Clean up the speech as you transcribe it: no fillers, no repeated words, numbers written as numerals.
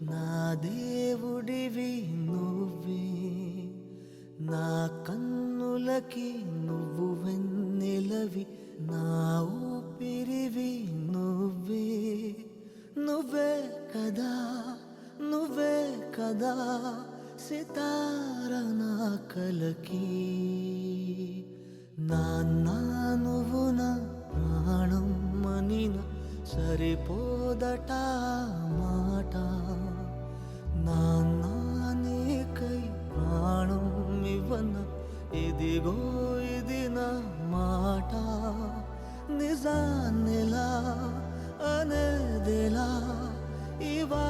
నా దేవుడివి నువ్వే, నా కన్నులకి నువ్వు వెన్నెలవి, నా ఊపిరివి నువ్వే. నువ్వే కదా, నువ్వే కదా సితార నా కలకి. నాన్న నువ్వు నా ప్రాణం మనిన సరిపోదట మాట. నాన్న నీకై ప్రాణం ఇవ్వన ఇదిగో ఇది నా మాట. నిజాన్నిలా అనేదిలా ఇవా